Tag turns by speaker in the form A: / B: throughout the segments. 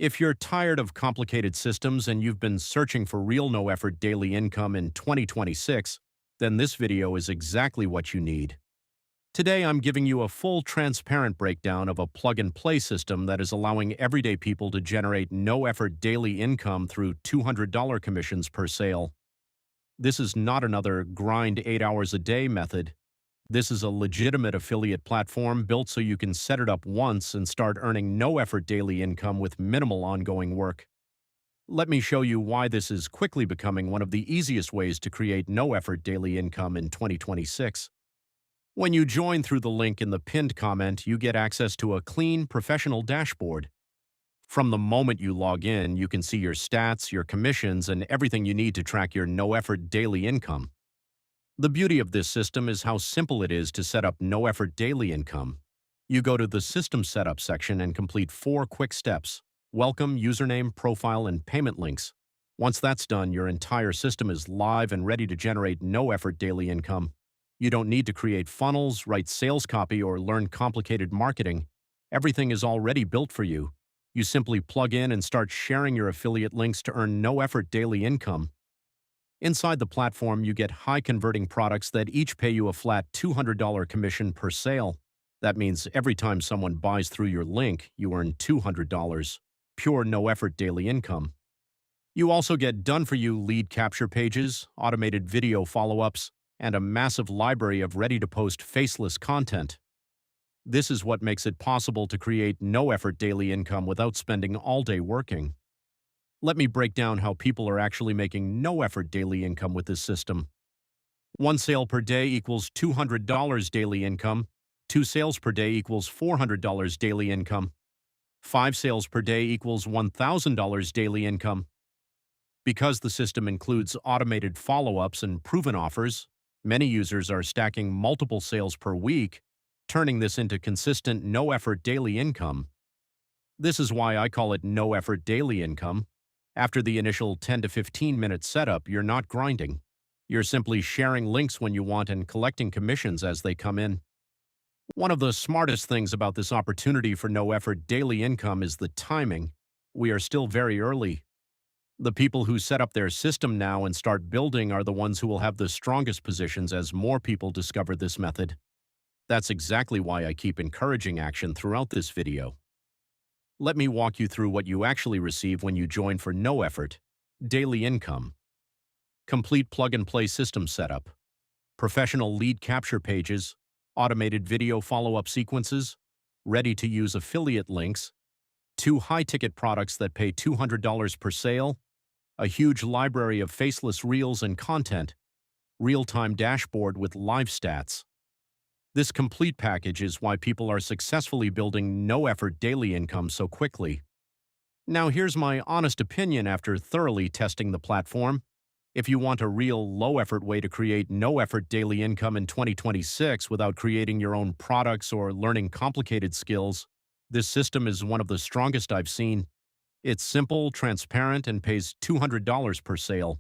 A: If you're tired of complicated systems and you've been searching for real no-effort daily income in 2026, then this video is exactly what you need. Today, I'm giving you a full transparent breakdown of a plug-and-play system that is allowing everyday people to generate no-effort daily income through $200 commissions per sale. This is not another grind 8 hours a day method. This is a legitimate affiliate platform built so you can set it up once and start earning no-effort daily income with minimal ongoing work. Let me show you why this is quickly becoming one of the easiest ways to create no-effort daily income in 2026. When you join through the link in the pinned comment, you get access to a clean, professional dashboard. From the moment you log in, you can see your stats, your commissions, and everything you need to track your no-effort daily income. The beauty of this system is how simple it is to set up no-effort daily income. You go to the System Setup section and complete 4 quick steps: welcome, username, profile, and payment links. Once that's done, your entire system is live and ready to generate no-effort daily income. You don't need to create funnels, write sales copy, or learn complicated marketing. Everything is already built for you. You simply plug in and start sharing your affiliate links to earn no-effort daily income. Inside the platform, you get high-converting products that each pay you a flat $200 commission per sale. That means every time someone buys through your link, you earn $200, pure no-effort daily income. You also get done-for-you lead capture pages, automated video follow-ups, and a massive library of ready-to-post faceless content. This is what makes it possible to create no-effort daily income without spending all day working. Let me break down how people are actually making no-effort daily income with this system. 1 sale per day equals $200 daily income. 2 sales per day equals $400 daily income. 5 sales per day equals $1,000 daily income. Because the system includes automated follow-ups and proven offers, many users are stacking multiple sales per week, turning this into consistent no-effort daily income. This is why I call it no-effort daily income. After the initial 10 to 15 minute setup, you're not grinding. You're simply sharing links when you want and collecting commissions as they come in. One of the smartest things about this opportunity for no-effort daily income is the timing. We are still very early. The people who set up their system now and start building are the ones who will have the strongest positions as more people discover this method. That's exactly why I keep encouraging action throughout this video. Let me walk you through what you actually receive when you join for no-effort daily income. Complete plug-and-play system setup, professional lead capture pages, automated video follow-up sequences, ready-to-use affiliate links, 2 high-ticket products that pay $200 per sale, a huge library of faceless reels and content, real-time dashboard with live stats. This complete package is why people are successfully building no-effort daily income so quickly. Now here's my honest opinion after thoroughly testing the platform. If you want a real low-effort way to create no-effort daily income in 2026 without creating your own products or learning complicated skills, this system is one of the strongest I've seen. It's simple, transparent, and pays $200 per sale.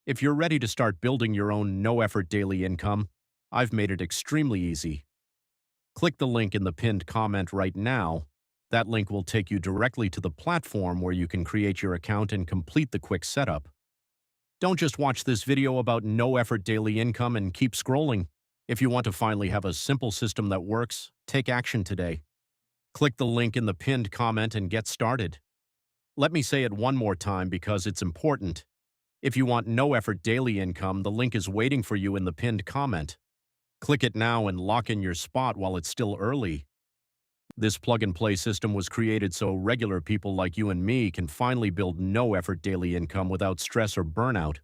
A: If you're ready to start building your own no-effort daily income, I've made it extremely easy. Click the link in the pinned comment right now. That link will take you directly to the platform where you can create your account and complete the quick setup. Don't just watch this video about no-effort daily income and keep scrolling. If you want to finally have a simple system that works, take action today. Click the link in the pinned comment and get started. Let me say it one more time because it's important. If you want no-effort daily income, the link is waiting for you in the pinned comment. Click it now and lock in your spot while it's still early. This plug-and-play system was created so regular people like you and me can finally build no-effort daily income without stress or burnout.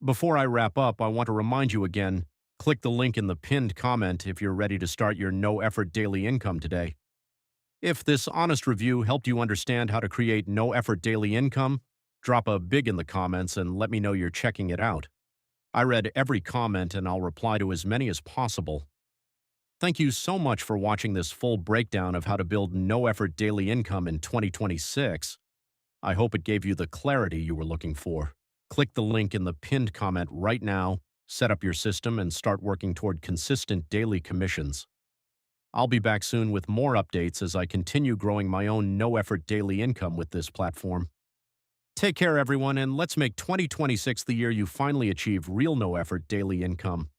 A: Before I wrap up, I want to remind you again, click the link in the pinned comment if you're ready to start your no-effort daily income today. If this honest review helped you understand how to create no-effort daily income, drop a big in the comments and let me know you're checking it out. I read every comment and I'll reply to as many as possible. Thank you so much for watching this full breakdown of how to build no-effort daily income in 2026. I hope it gave you the clarity you were looking for. Click the link in the pinned comment right now, set up your system, and start working toward consistent daily commissions. I'll be back soon with more updates as I continue growing my own no-effort daily income with this platform. Take care, everyone, and let's make 2026 the year you finally achieve real no-effort daily income.